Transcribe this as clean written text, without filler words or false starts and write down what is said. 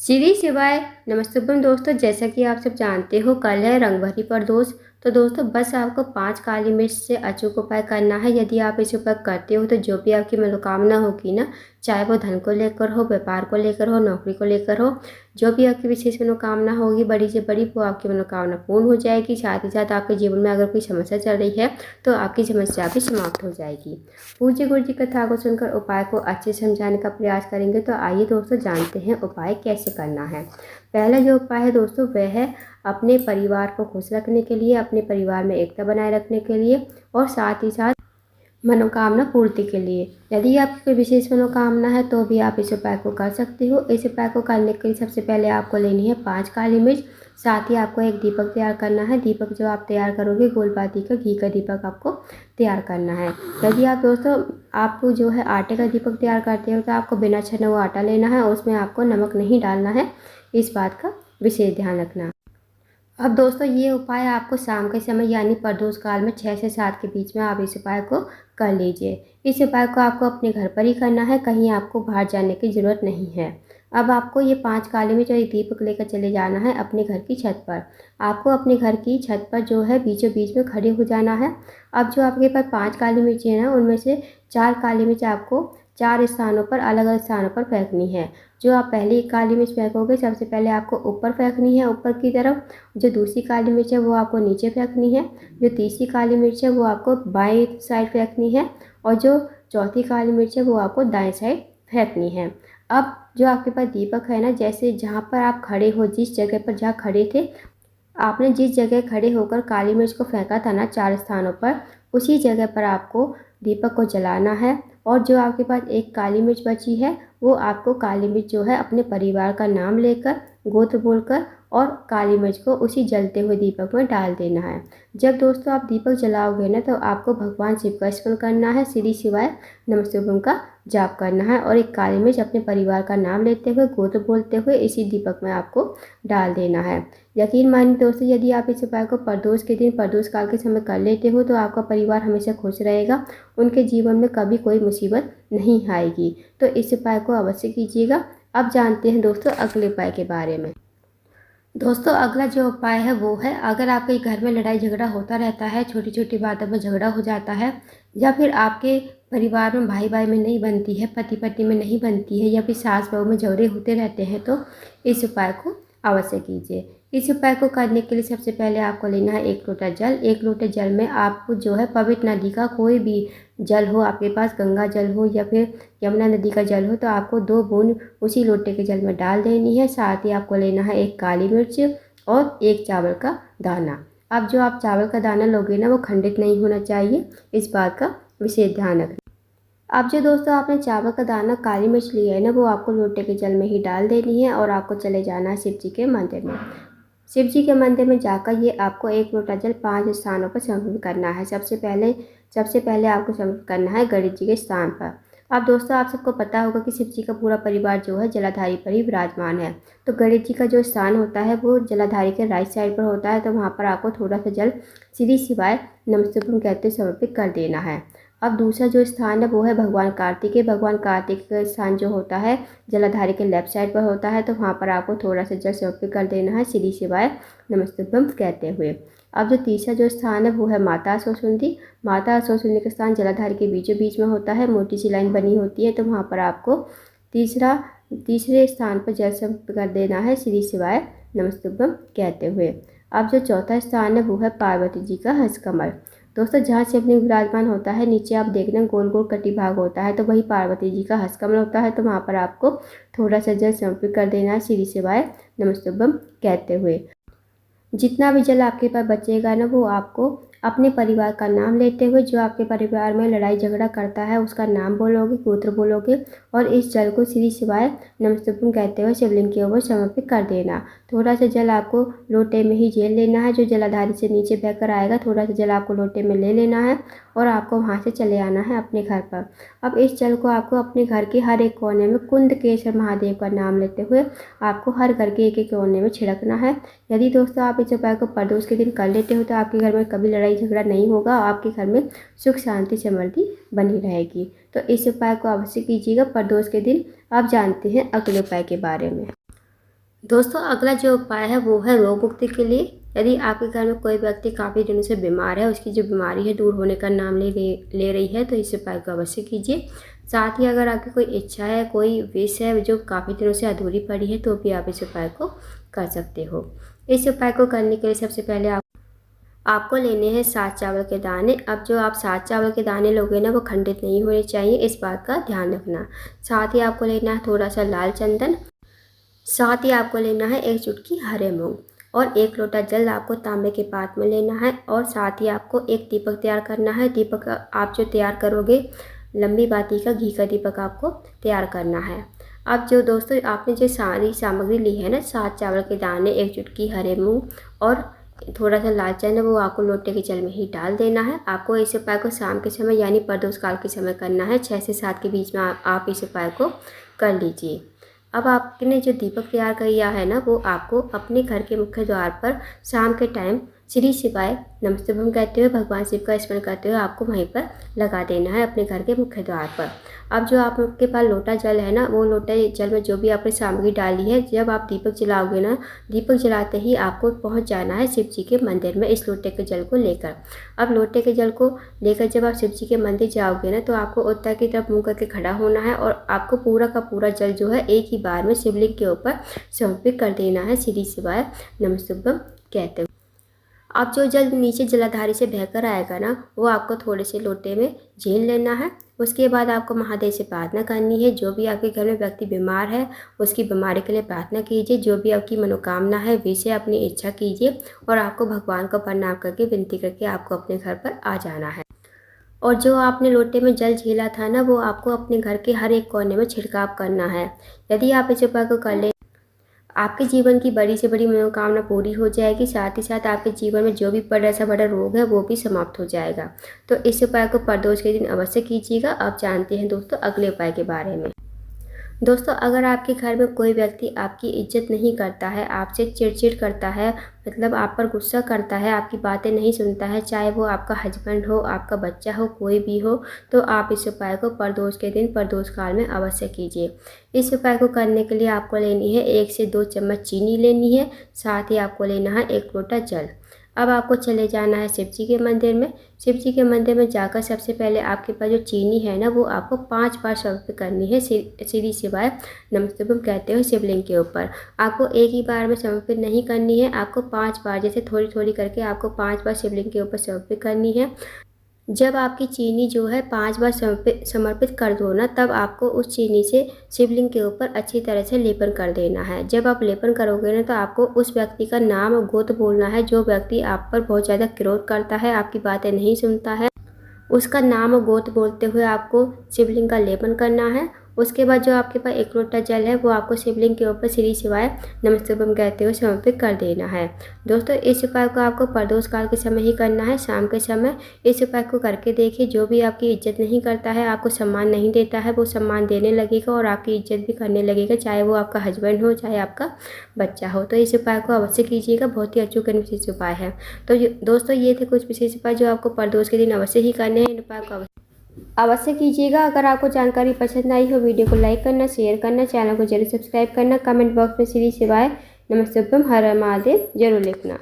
सीधी सिवाय नमस्तुभ्यम दोस्तों, जैसा कि आप सब जानते हो कल है रंगभरी प्रदोष। तो दोस्तों बस आपको 5 काली मिर्च से अचूक उपाय करना है। यदि आप इस उपाय करते हो तो जो भी आपकी मनोकामना होगी ना, चाहे वो धन को लेकर हो, व्यापार को लेकर हो, नौकरी को लेकर हो, जो भी आपकी विशेष मनोकामना होगी बड़ी से बड़ी, वो आपकी मनोकामना पूर्ण हो जाएगी। साथ ही साथ आपके जीवन में अगर कोई समस्या चल रही है तो आपकी समस्या भी समाप्त हो जाएगी। पूज्य गुरु जी कथा को सुनकर उपाय को अच्छे से समझाने का प्रयास करेंगे। तो आइए दोस्तों जानते हैं उपाय कैसे करना है। पहला जो उपाय है दोस्तों वह है अपने परिवार को खुश रखने के लिए, अपने परिवार में एकता बनाए रखने के लिए और साथ ही साथ मनोकामना पूर्ति के लिए। यदि आपकी कोई विशेष मनोकामना है तो भी आप इस उपाय को कर सकते हो। इस उपाय को करने के लिए सबसे पहले आपको लेनी है 5 काली मिर्च। साथ ही आपको एक दीपक तैयार करना है। दीपक जो आप तैयार करोगे गोलबाती का घी का दीपक आपको तैयार करना है। यदि आप दोस्तों आप जो है आटे का दीपक तैयार करते हो तो आपको बिना छना हुआ आटा लेना है, उसमें आपको नमक नहीं डालना है। इस बात का विशेष ध्यान रखना। अब दोस्तों ये उपाय आपको शाम के समय यानी प्रदोष काल में 6 से 7 के बीच में आप इस उपाय को कर लीजिए। इस उपाय को आपको अपने घर पर ही करना है, कहीं आपको बाहर जाने की ज़रूरत नहीं है। अब आपको ये 5 काली मिर्च और एक दीपक लेकर चले जाना है अपने घर की छत पर। आपको अपने घर की छत पर जो है बीचों बीच में खड़े हो जाना है। अब जो आपके पास 5 काली मिर्च है ना, उनमें से 4 काली मिर्च आपको 4 स्थानों पर अलग अलग स्थानों पर फेंकनी है। जो आप पहली काली मिर्च फेंकोगे सबसे पहले आपको ऊपर फेंकनी है, ऊपर की तरफ। जो दूसरी काली मिर्च है वो आपको नीचे फेंकनी है। जो तीसरी काली मिर्च है वो आपको बाएं साइड फेंकनी है और जो चौथी काली मिर्च है वो आपको दाएं साइड फेंकनी है। अब जो आपके पास दीपक है ना, जैसे जहाँ पर आप खड़े हो, जिस जगह पर जहाँ खड़े थे, आपने जिस जगह खड़े होकर काली मिर्च को फेंका था ना 4 स्थानों पर, उसी जगह पर आपको दीपक को जलाना है। और जो आपके पास एक काली मिर्च बची है वो आपको काली मिर्च जो है अपने परिवार का नाम लेकर, गोत्र बोलकर और काली मिर्च को उसी जलते हुए दीपक में डाल देना है। जब दोस्तों आप दीपक जलाओगे ना तो आपको भगवान शिव का स्मरण करना है, श्री शिवाय नमस्तुभ्यम का जाप करना है और एक काली मिर्च अपने परिवार का नाम लेते हुए, गोत्र बोलते हुए इसी दीपक में आपको डाल देना है। यकीन मानिए दोस्तों, यदि आप इस उपाय को प्रदोष के दिन, प्रदोष काल के समय कर लेते हो तो आपका परिवार हमेशा खुश रहेगा, उनके जीवन में कभी कोई मुसीबत नहीं आएगी। तो इस उपाय को अवश्य कीजिएगा। अब जानते हैं दोस्तों अगले उपाय के बारे में। दोस्तों अगला जो उपाय है वो है, अगर आपके घर में लड़ाई झगड़ा होता रहता है, छोटी छोटी बातों पर झगड़ा हो जाता है, या फिर आपके परिवार में भाई भाई में नहीं बनती है, पति पत्नी में नहीं बनती है, या फिर सास बहू में झगड़े होते रहते हैं, तो इस उपाय को अवश्य कीजिए। इस उपाय को करने के लिए सबसे पहले आपको लेना है 1 लोटा जल। 1 लोटे जल में आप जो है पवित्र नदी का कोई भी जल हो, आपके पास गंगा जल हो या फिर यमुना नदी का जल हो, तो आपको 2 बूंद उसी लोटे के जल में डाल देनी है। साथ ही आपको लेना है 1 काली मिर्च और 1 चावल का दाना। अब जो आप चावल का दाना लोगे ना वो खंडित नहीं होना चाहिए, इस बात का विशेष ध्यान रखना। अब जो दोस्तों आपने चावल का दाना, काली मिर्च लिया है ना, वो आपको लोटे के जल में ही डाल देनी है और आपको चले जाना है शिव जी के मंदिर में। शिव जी के मंदिर में जाकर ये आपको 1 लोटा जल 5 स्थानों पर समर्पित करना है। सबसे पहले आपको समर्पित करना है गणेश जी के स्थान पर। अब दोस्तों आप सबको पता होगा कि शिव जी का पूरा परिवार जो है जलाधारी पर ही विराजमान है। तो गणेश जी का जो स्थान होता है वो जलाधारी के राइट साइड पर होता है। तो वहाँ पर आपको थोड़ा सा जल श्री शिवाय नमस्तुभ्यम कहते समर्पित कर देना है। अब दूसरा जो स्थान है वो है भगवान कार्तिकेय। भगवान कार्तिकेय का स्थान जो होता है जलाधारी के लेफ्ट साइड पर होता है। तो वहाँ पर आपको थोड़ा सा जल समर्पित कर देना है श्री शिवाय नमस्तुभ्यम कहते हुए। अब जो तीसरा जो स्थान है वो है माता असोसुंदी। माता असोसुंदी का स्थान जलाधारी के बीचों बीच में होता है, मोटी सी लाइन बनी होती है। तो वहाँ पर आपको तीसरे स्थान पर जल समर्पित कर देना है श्री शिवाय नमस्तुभ्यम कहते हुए। अब जो चौथा स्थान है वो है पार्वती जी का हस्तकमल। दोस्तों जहाँ शिवलिंग विराजमान होता है नीचे आप देखना गोल गोल कटी भाग होता है, तो वही पार्वती जी का हस्तकमल होता है। तो वहाँ पर आपको थोड़ा सा जल समर्पित कर देना है श्री शिवाय नमस्तुभ्यम कहते हुए। जितना भी जल आपके पास बचेगा ना वो आपको अपने परिवार का नाम लेते हुए, जो आपके परिवार में लड़ाई झगड़ा करता है उसका नाम बोलोगे, गोत्र बोलोगे और इस जल को श्री शिवाय नमस्तुभ्यम कहते हुए शिवलिंग के ऊपर समर्पित कर देना। थोड़ा सा जल आपको लोटे में ही झेल लेना है, जो जलाधारी से नीचे बहकर आएगा थोड़ा सा जल आपको लोटे में ले लेना है और आपको वहाँ से चले आना है अपने घर पर। अब इस जल को आपको अपने घर के हर एक कोने में कुंदकेश्वर महादेव का नाम लेते हुए आपको हर घर के एक एक कोने में छिड़कना है। यदि दोस्तों आप इस उपाय को प्रदोष के दिन कर लेते हो तो आपके घर में कभी लड़ाई झगड़ा नहीं होगा, आपके घर में सुख शांति समृद्धि बनी रहेगी। तो इस उपाय को अवश्य कीजिएगा प्रदोष के दिन। आप जानते हैं अगले उपाय के बारे में। दोस्तों अगला जो उपाय है वो है रोग मुक्ति के लिए। यदि आपके घर में कोई व्यक्ति काफ़ी दिनों से बीमार है, उसकी जो बीमारी है दूर होने का नाम ले रही है, तो इस उपाय को अवश्य कीजिए। साथ ही अगर आपकी कोई इच्छा है, कोई विश है जो काफ़ी दिनों से अधूरी पड़ी है, तो भी आप इस उपाय को कर सकते हो। इस उपाय को करने के लिए सबसे पहले आपको लेने हैं 7 चावल के दाने। अब जो आप 7 चावल के दाने लोगे ना, वो खंडित नहीं होने चाहिए, इस बात का ध्यान रखना। साथ ही आपको लेना है थोड़ा सा लाल चंदन। साथ ही आपको लेना है 1 चुटकी हरे मूंग और 1 लोटा जल आपको तांबे के पात्र में लेना है। और साथ ही आपको एक दीपक तैयार करना है। दीपक आप जो तैयार करोगे, लंबी बाती का घी का दीपक आपको तैयार करना है। अब जो दोस्तों आपने जो सारी सामग्री ली है ना, 7 चावल के दाने, 1 चुटकी हरे मूंग और थोड़ा सा लाल चंदन, वो आपको लोटे के जल में ही डाल देना है। आपको इस उपाय को शाम के समय यानी प्रदोष काल के समय करना है। 6 से 7 के बीच में आप इस उपाय को कर लीजिए। अब आपने जो दीपक तैयार किया है ना, वो आपको अपने घर के मुख्य द्वार पर शाम के टाइम श्री शिवाय नमस्तुभ्यम कहते हुए, भगवान शिव का स्मरण करते हुए आपको वहीं पर लगा देना है अपने घर के मुख्य द्वार पर। अब जो आपके पास लोटा जल है ना, वो लोटा जल में जो भी आपने सामग्री डाली है, जब आप दीपक जलाओगे ना, दीपक जलाते ही आपको पहुंच जाना है शिव जी के मंदिर में इस लोटे के जल को लेकर। अब लोटे के जल को लेकर जब आप शिव जी के मंदिर जाओगे ना, तो आपको उत्तर की तरफ मुँह करके खड़ा होना है और आपको पूरा का पूरा जल जो है एक ही बार में शिवलिंग के ऊपर समर्पित कर देना है श्री शिवाय नमस्तुभ्यम कहते हुए। अब जो जल नीचे जलाधारी से बहकर आएगा ना, वो आपको थोड़े से लोटे में झेल लेना है। उसके बाद आपको महादेव से प्रार्थना करनी है। जो भी आपके घर में व्यक्ति बीमार है, उसकी बीमारी के लिए प्रार्थना कीजिए। जो भी आपकी मनोकामना है, विषय अपनी इच्छा कीजिए और आपको भगवान को प्रणाम करके विनती करके आपको अपने घर पर आ जाना है। और जो आपने लोटे में जल झेला था ना, वो आपको अपने घर के हर एक कोने में छिड़काव करना है। यदि आप इस उपाय को कर ले, आपके जीवन की बड़ी से बड़ी मनोकामना पूरी हो जाएगी। साथ ही साथ आपके जीवन में जो भी बड़ा से बड़ा रोग है, वो भी समाप्त हो जाएगा। तो इस उपाय को प्रदोष के दिन अवश्य कीजिएगा। आप जानते हैं दोस्तों अगले उपाय के बारे में। दोस्तों अगर आपके घर में कोई व्यक्ति आपकी इज्जत नहीं करता है, आपसे चिड़चिड़ करता है, मतलब आप पर गुस्सा करता है, आपकी बातें नहीं सुनता है, चाहे वो आपका हस्बैंड हो, आपका बच्चा हो, कोई भी हो, तो आप इस उपाय को प्रदोष के दिन प्रदोष काल में अवश्य कीजिए। इस उपाय को करने के लिए आपको लेनी है 1 से 2 चम्मच चीनी लेनी है। साथ ही आपको लेना है 1 लोटा जल। अब आपको चले जाना है शिव जी के मंदिर में। शिव जी के मंदिर में जाकर सबसे पहले आपके पास जो चीनी है ना, वो आपको 5 बार समर्पित करनी है श्री शिवाय नमस्तुभ्यम कहते हुए शिवलिंग के ऊपर। आपको एक ही बार में समर्पित नहीं करनी है, आपको 5 बार, जैसे थोड़ी थोड़ी करके आपको 5 बार शिवलिंग के ऊपर समर्पित करनी है। जब आपकी चीनी जो है 5 बार समर्पित कर दो ना, तब आपको उस चीनी से शिवलिंग के ऊपर अच्छी तरह से लेपन कर देना है। जब आप लेपन करोगे ना, तो आपको उस व्यक्ति का नाम और गोत्र बोलना है जो व्यक्ति आप पर बहुत ज़्यादा क्रोध करता है, आपकी बातें नहीं सुनता है। उसका नाम और गोत्र बोलते हुए आपको शिवलिंग का लेपन करना है। उसके बाद जो आपके पास 1 लोटा जल है, वो आपको शिवलिंग के ऊपर श्री शिवाय नमस्तुभ्यम कहते हुए समर्पित कर देना है। दोस्तों इस उपाय को आपको प्रदोष काल के समय ही करना है, शाम के समय। इस उपाय को करके देखिए, जो भी आपकी इज्जत नहीं करता है, आपको सम्मान नहीं देता है, वो सम्मान देने लगेगा और आपकी इज्जत भी करने लगेगा, चाहे वो आपका हस्बैंड हो, चाहे आपका बच्चा हो। तो इस उपाय को अवश्य कीजिएगा, बहुत ही अचूक एवं विशेष उपाय है। तो दोस्तों ये थे कुछ विशेष उपाय जो आपको प्रदोष के दिन अवश्य ही करने हैं। इन उपाय को अवश्य कीजिएगा। अगर आपको जानकारी पसंद आई हो, वीडियो को लाइक करना, शेयर करना, चैनल को जरूर सब्सक्राइब करना, कमेंट बॉक्स में श्री शिवाय नमस्तुभ्यम हर हर महादेव जरूर लिखना।